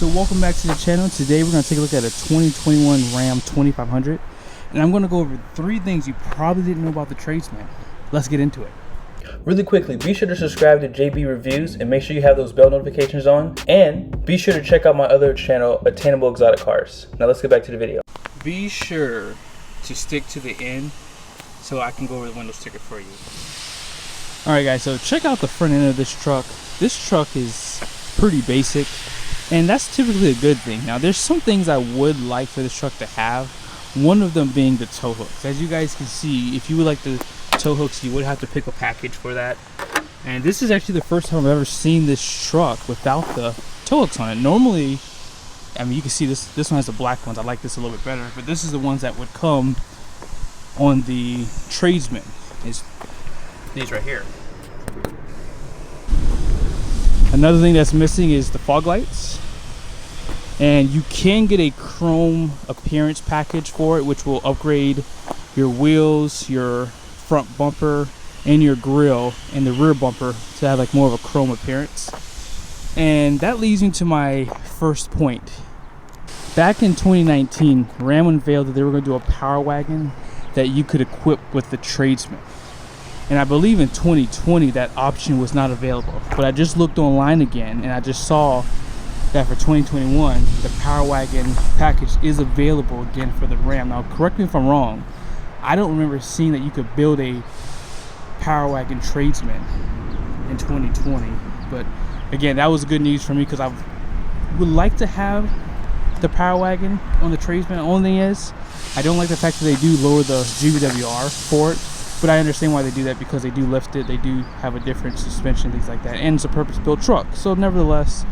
So welcome back to the channel. Today we're going to take a look at a 2021 Ram 2500, and I'm going to go over 3 things you probably didn't know about the Tradesman. Let's get into it. Really quickly, be sure to subscribe to JB Reviews and make sure you have those bell notifications on, and be sure to check out my other channel, Attainable Exotic Cars. Now let's get back to the video. Be sure to stick to the end so I can go over the window sticker for you. Alright guys, so check out the front end of this truck. This truck is pretty basic, and that's typically a good thing. Now there's some things I would like for this truck to have, one of them being the tow hooks. As you guys can see, if you would like the tow hooks, you would have to pick a package for that. And this is actually the first time I've ever seen this truck without the tow hooks on it. Normally, I mean, you can see this one has the black ones. I like this a little bit better, but this is the ones that would come on the Tradesman, is these right here. Another thing that's missing is the fog lights, and you can get a chrome appearance package for it, which will upgrade your wheels, your front bumper, and your grille and the rear bumper to have like more of a chrome appearance. And that leads me to my first point. Back in 2019, Ram unveiled that they were going to do a power wagon that you could equip with the Tradesman. And I believe in 2020 that option was not available. But I just looked online again and I just saw that for 2021 the Power Wagon package is available again for the Ram. Now correct me if I'm wrong, I don't remember seeing that you could build a Power Wagon Tradesman in 2020. But again, that was good news for me because I would like to have the Power Wagon on the Tradesman. The only thing is, I don't like the fact that they do lower the GVWR for it. But I understand why they do that, because they do lift it, they do have a different suspension, things like that, and it's a purpose-built truck. So nevertheless,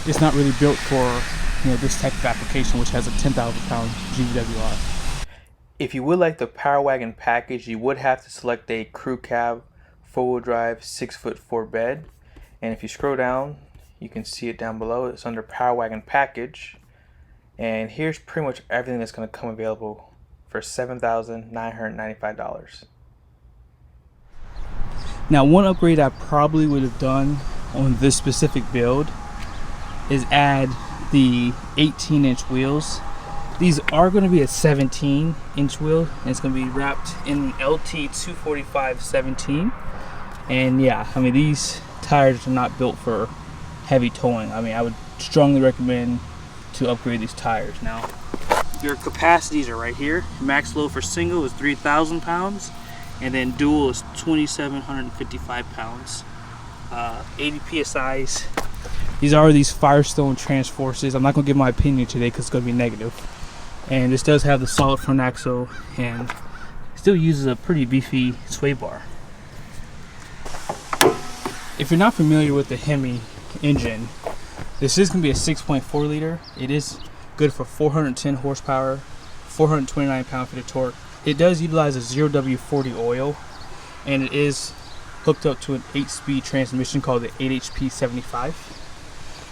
it's not really built for, you know, this type of application, which has a 10,000 pound GVWR. If you would like the Power Wagon package, you would have to select a crew cab, 4-wheel drive, 6'4" bed. And if you scroll down, you can see it down below. It's under Power Wagon package. And here's pretty much everything that's going to come available for $7,995. Now, one upgrade I probably would have done on this specific build is add the 18-inch wheels. These are going to be a 17-inch wheel, and it's going to be wrapped in LT 245/17. And yeah, I mean, these tires are not built for heavy towing. I mean, I would strongly recommend to upgrade these tires. Now, your capacities are right here. Max load for single is 3,000 pounds. And then dual is 2,755 pounds. 80 PSIs. These are these Firestone Transforces. I'm not going to give my opinion today because it's going to be negative. And this does have the solid front axle and still uses a pretty beefy sway bar. If you're not familiar with the HEMI engine, this is going to be a 6.4 liter. It is good for 410 horsepower, 429 pound-feet of torque. It does utilize a 0W40 oil, and it is hooked up to an 8-speed transmission called the 8HP75.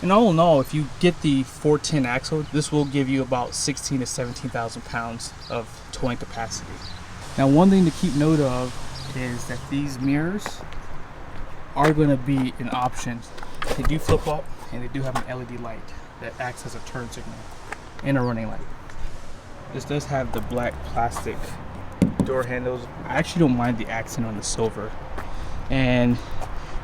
And all in all, if you get the 410 axle, this will give you about 16 to 17,000 pounds of towing capacity. Now, one thing to keep note of is that these mirrors are going to be an option. They do flip up, and they do have an LED light that acts as a turn signal and a running light. This does have the black plastic door handles. I actually don't mind the accent on the silver. And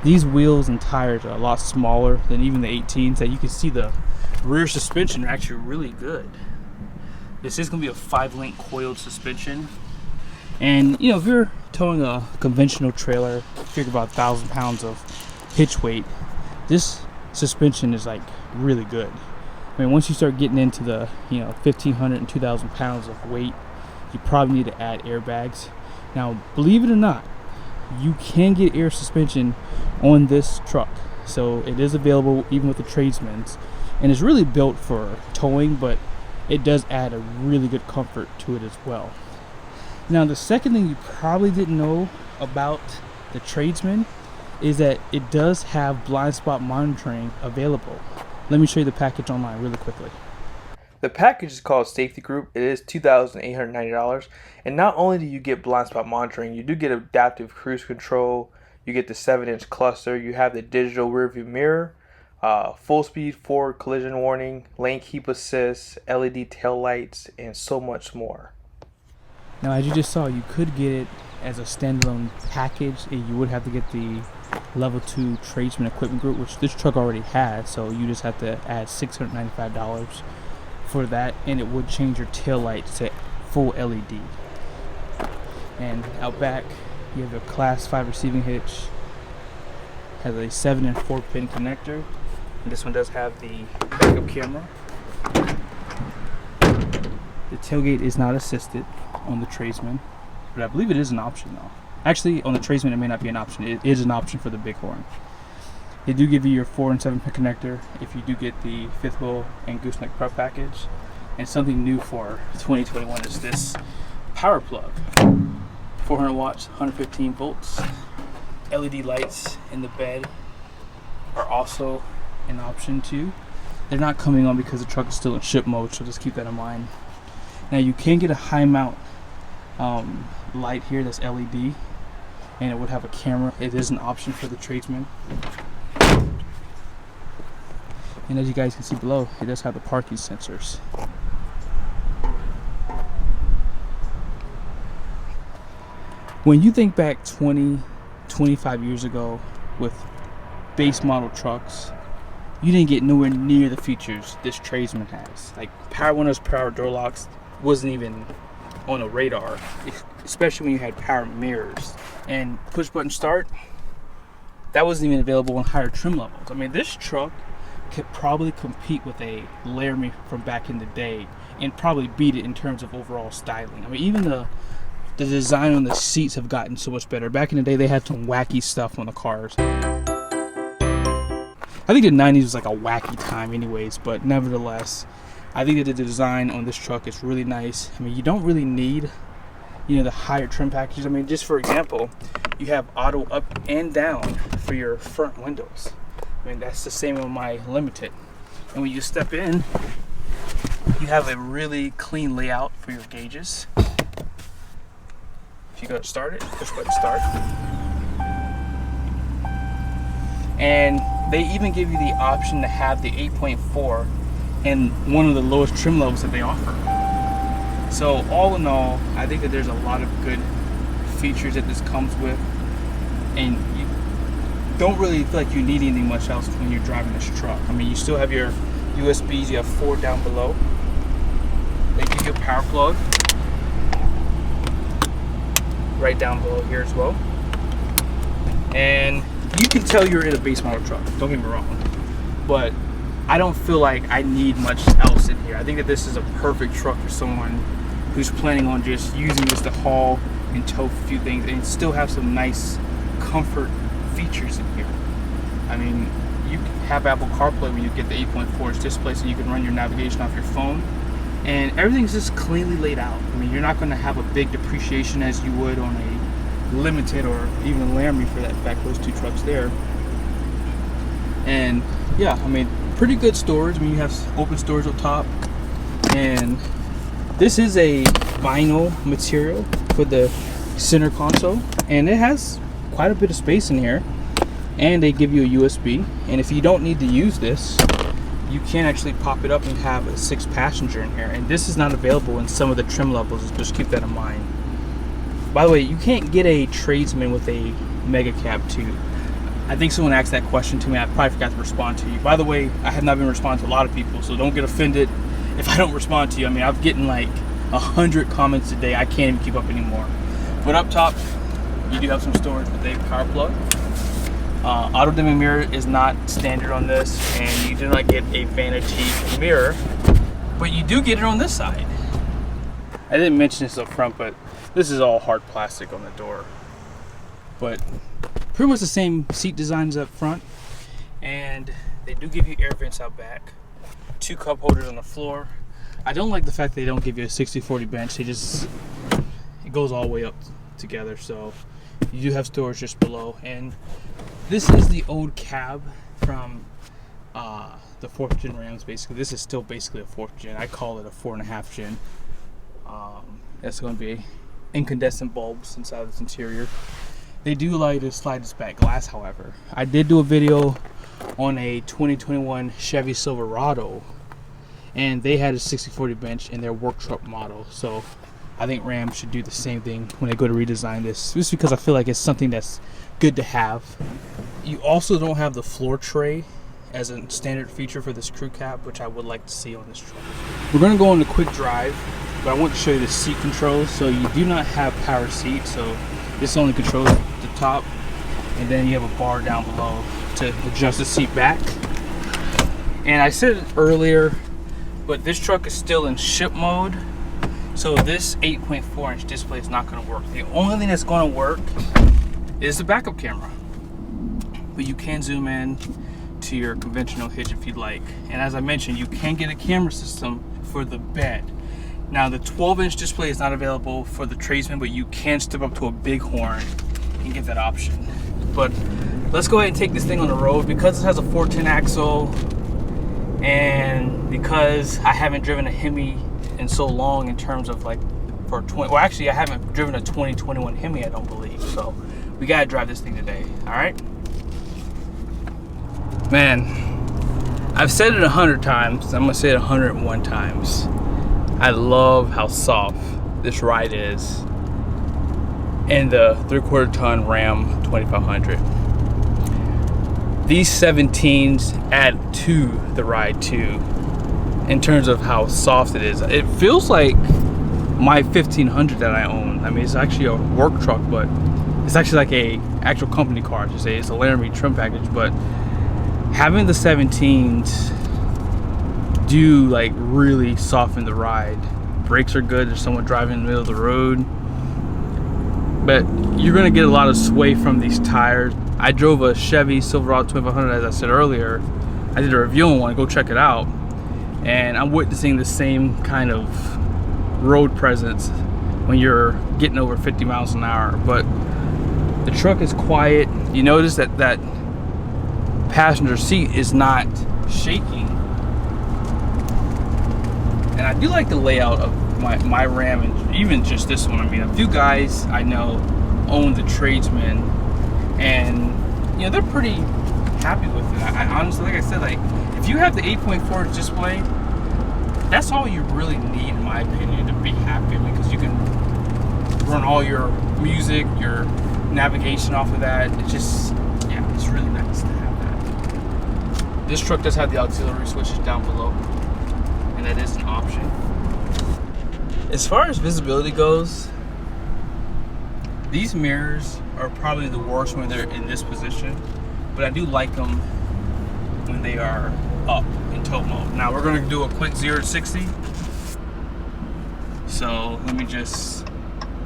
these wheels and tires are a lot smaller than even the 18s. That you can see the rear suspension are actually really good. This is going to be a 5-link coiled suspension. And you know, if you're towing a conventional trailer, figure about 1,000 pounds of hitch weight, this suspension is like really good. I mean, once you start getting into the, you know, 1,500 and 2,000 pounds of weight, you probably need to add airbags. Now, believe it or not, you can get air suspension on this truck. So it is available even with the Tradesman's, and it's really built for towing, but it does add a really good comfort to it as well. Now, the second thing you probably didn't know about the Tradesman is that it does have blind spot monitoring available. Let me show you the package online really quickly. The package is called Safety Group. It is $2,890, and not only do you get blind spot monitoring, you do get adaptive cruise control, you get the 7-inch cluster, you have the digital rearview mirror, full speed forward collision warning, lane keep assist, LED tail lights, and so much more. Now, as you just saw, you could get it as a standalone package. You would have to get the level 2 Tradesman equipment group, which this truck already has, so you just have to add $695 for that, and it would change your tail lights to full LED. And out back, you have a Class 5 receiving hitch, has a 7 and 4 pin connector, and this one does have the backup camera. The tailgate is not assisted on the Tradesman, but I believe it is an option though. Actually, on the Tradesman it may not be an option. It is an option for the Bighorn. They do give you your 4 and 7 pin connector if you do get the 5th wheel and gooseneck prep package. And something new for 2021 is this power plug. 400 watts, 115 volts. LED lights in the bed are also an option too. They're not coming on because the truck is still in ship mode, so just keep that in mind. Now you can get a high mount light here that's LED, and it would have a camera. It is an option for the Tradesman. And as you guys can see below, it does have the parking sensors. When you think back 25 years ago with base model trucks, you didn't get nowhere near the features this Tradesman has. Like power windows, power door locks wasn't even on the radar, especially when you had power mirrors and push button start. That wasn't even available on higher trim levels. I mean, this truck could probably compete with a Laramie from back in the day and probably beat it in terms of overall styling. I mean, even the design on the seats have gotten so much better. Back in the day, they had some wacky stuff on the cars. I think the 90s was like a wacky time anyways, but nevertheless, I think that the design on this truck is really nice. I mean, you don't really need, the higher trim packages. I mean, just for example, you have auto up and down for your front windows. I mean, that's the same on my Limited. And when you step in, you have a really clean layout for your gauges. If you go to start it, push button start. And they even give you the option to have the 8.4 and one of the lowest trim levels that they offer. So all in all, I think that there's a lot of good features that this comes with, and you don't really feel like you need anything much else when you're driving this truck. I mean, you still have your USBs, you have 4 down below. They give you a power plug right down below here as well. And you can tell you're in a base model truck, don't get me wrong, but I don't feel like I need much else in here. I think that this is a perfect truck for someone who's planning on just using this to haul and tow a few things and still have some nice comfort features in here. I mean, you have Apple CarPlay when you get the 8.4 display, so you can run your navigation off your phone, and everything's just cleanly laid out. I mean, you're not going to have a big depreciation as you would on a Limited or even a Laramie for that fact, those two trucks there. And yeah, I mean, pretty good storage. I mean, you have open storage up top, and this is a vinyl material for the center console, and it has quite a bit of space in here. And they give you a USB, and if you don't need to use this, you can actually pop it up and have a 6-passenger in here. And this is not available in some of the trim levels, just keep that in mind. By the way, you can't get a Tradesman with a mega cab too. I think someone asked that question to me. I probably forgot to respond to you. By the way, I have not been responding to a lot of people, so don't get offended if I don't respond to you. I mean, I'm getting like 100 comments a day. I can't even keep up anymore. But up top, you do have some storage with a power plug. Auto dimming mirror is not standard on this, and you do not get a vanity mirror, but you do get it on this side. I didn't mention this up front, but this is all hard plastic on the door. But pretty much the same seat designs up front, and they do give you air vents out back. 2 cup holders on the floor. I don't like the fact they don't give you a 60/40 bench. It goes all the way up together, so you do have storage just below. And this is the old cab from the 4th gen Rams. Basically, this is still basically a 4th gen. I call it a 4.5 gen. That's going to be incandescent bulbs inside this interior. They do allow you to slide this back glass, however. I did do a video on a 2021 Chevy Silverado, and they had a 60/40 bench in their work truck model. So I think Ram should do the same thing when they go to redesign this, just because I feel like it's something that's good to have. You also don't have the floor tray as a standard feature for this crew cab, which I would like to see on this truck. We're going to go on the quick drive, but I want to show you the seat controls. So you do not have power seat, so this only controls the top, and then you have a bar down below to adjust the seat back. And I said it earlier, but this truck is still in ship mode, so this 8.4-inch display is not going to work. The only thing that's going to work is the backup camera, but you can zoom in to your conventional hitch if you'd like. And as I mentioned, you can get a camera system for the bed. Now the 12-inch display is not available for the Tradesman, but you can step up to a Bighorn and get that option. But let's go ahead and take this thing on the road. Because it has a 410 axle, and because I haven't driven a HEMI in so long in terms of like for 20, well actually I haven't driven a 2021 HEMI, I don't believe. So we gotta drive this thing today, all right? Man, I've said it 100 times. I'm gonna say it 101 times. I love how soft this ride is in the 3/4 ton Ram 2500. These 17s add to the ride too, in terms of how soft it is. It feels like my 1500 that I own. I mean, it's actually a work truck, but it's actually like a actual company car. I should say it's a Laramie trim package, but having the 17s do like really soften the ride. Brakes are good. There's someone driving in the middle of the road, but you're gonna get a lot of sway from these tires. I drove a Chevy Silverado 2500, as I said earlier. I did a review on one. Go check it out. And I'm witnessing the same kind of road presence when you're getting over 50 miles an hour. But the truck is quiet. You notice that that passenger seat is not shaking, and I do like the layout of my Ram, and even just this one. I mean, a few guys I know own the Tradesman, and you know they're pretty happy with it. I honestly, like I said, like if you have the 8.4 display, that's all you really need, in my opinion, to be happy, because you can run all your music, your navigation off of that. It's just, yeah, it's really nice to have that. This truck does have the auxiliary switches down below, and that is an option. As far as visibility goes, these mirrors are probably the worst when they're in this position, but I do like them when they are up in tow mode. Now we're going to do a quick 0 to 60. So let me just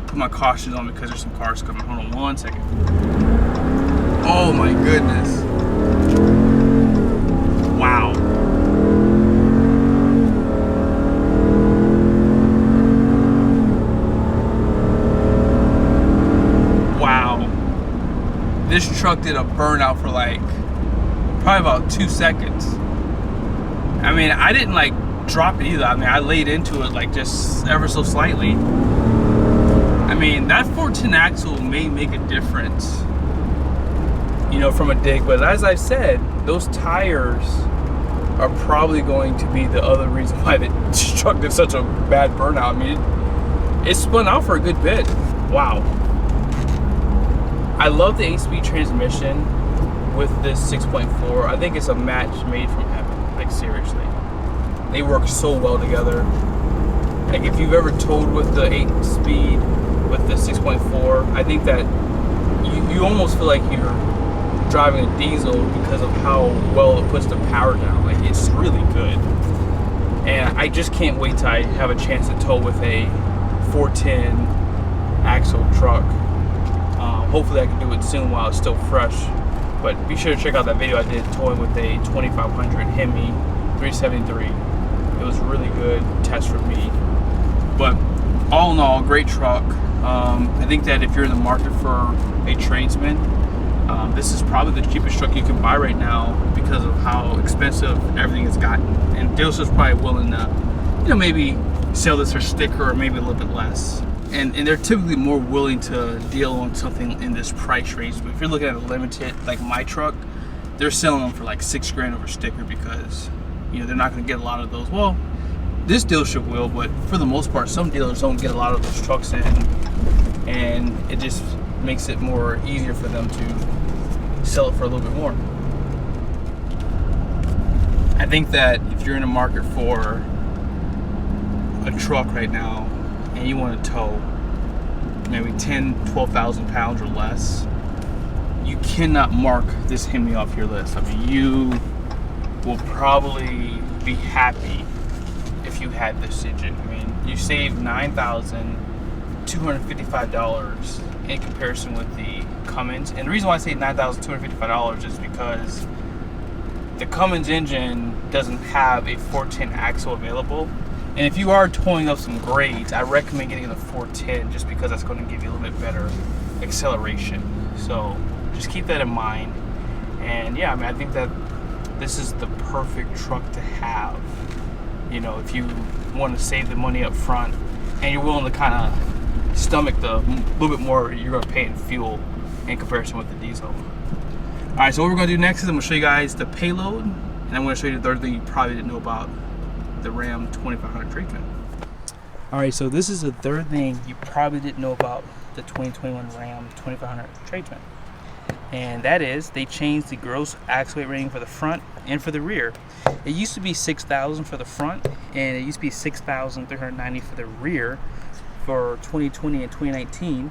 put my cautions on because there's some cars coming. Hold on one second. Oh my goodness. Wow. Wow. This truck did a burnout for like probably about 2 seconds. I mean, I didn't like drop it either. I mean, I laid into it like just ever so slightly. I mean, that 410 axle may make a difference, you know, from a dig. But as I said, those tires are probably going to be the other reason why the truck did such a bad burnout. I mean, it spun out for a good bit. Wow. I love the 8-speed transmission with this 6.4. I think it's a match made from heaven. Like seriously, they work so well together. Like if you've ever towed with the 8-speed with the 6.4, I think that you almost feel like you're driving a diesel because of how well it puts the power down. Like it's really good, and I just can't wait till I have a chance to tow with a 410 axle truck. Hopefully I can do it soon while it's still fresh. But be sure to check out that video I did towing with a 2500 HEMI 373. It was really good test for me. But all in all, great truck. I think that if you're in the market for a Tradesman, this is probably the cheapest truck you can buy right now because of how expensive everything has gotten. And dealers probably willing to, you know, maybe sell this for sticker or maybe a little bit less. And they're typically more willing to deal on something in this price range. But if you're looking at a limited, like my truck, they're selling them for like $6,000 over sticker because, you know, they're not going to get a lot of those. Well, this dealership will, but for the most part, some dealers don't get a lot of those trucks in, and it just makes it more easier for them to sell it for a little bit more. I think that if you're in a market for a truck right now and you want to tow maybe 12,000 pounds or less, you cannot mark this HEMI off your list. I mean, you will probably be happy if you had this engine. I mean, you save $9,255 in comparison with the Cummins. And the reason why I say $9,255 is because the Cummins engine doesn't have a 410 axle available. And if you are towing up some grades, I recommend getting the 410 just because that's going to give you a little bit better acceleration. So just keep that in mind. And yeah, I mean, I think that this is the perfect truck to have, you know, if you want to save the money up front and you're willing to kind of stomach the little bit more you're going to pay in fuel in comparison with the diesel. All right, so what we're going to do next is I'm going to show you guys the payload, and I'm going to show you the third thing you probably didn't know about the Ram 2500 Tradesman. All right, so this is the third thing you probably didn't know about the 2021 Ram 2500 Tradesman, and that is they changed the gross axle weight rating for the front and for the rear. It used to be 6,000 for the front, and it used to be 6,390 for the rear for 2020 and 2019,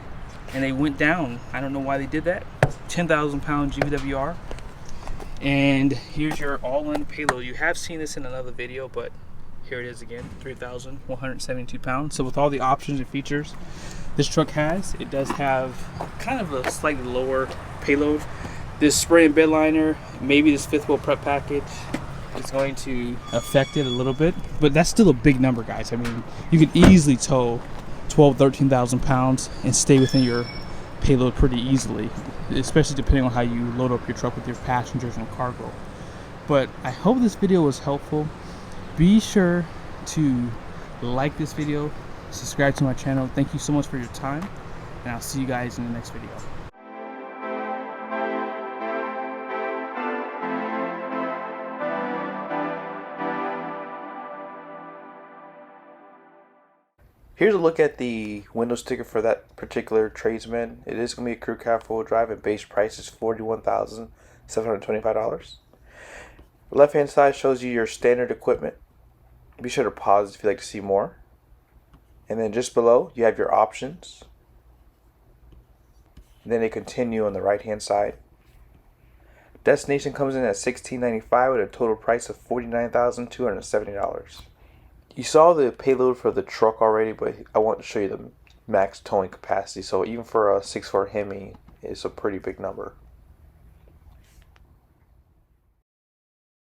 and they went down. I don't know why they did that. 10,000 pound GVWR. And here's your all-in payload. You have seen this in another video, but here it is again, 3,172 pounds. So with all the options and features this truck has, it does have kind of a slightly lower payload. This spray and bed liner, maybe this fifth wheel prep package is going to affect it a little bit, but that's still a big number, guys. I mean, you can easily tow 13,000 pounds and stay within your payload pretty easily, especially depending on how you load up your truck with your passengers and cargo. But I hope this video was helpful. Be sure to like this video, subscribe to my channel. Thank you so much for your time, and I'll see you guys in the next video. Here's a look at the window sticker for that particular Tradesman. It is going to be a crew cab four-wheel drive, and base price is $41,725. The left hand side shows you your standard equipment. Be sure to pause if you'd like to see more. And then just below you have your options. And then they continue on the right hand side. Destination comes in at $1,695 with a total price of $49,270. You saw the payload for the truck already, but I want to show you the max towing capacity. So even for a 6.4 HEMI, it's a pretty big number.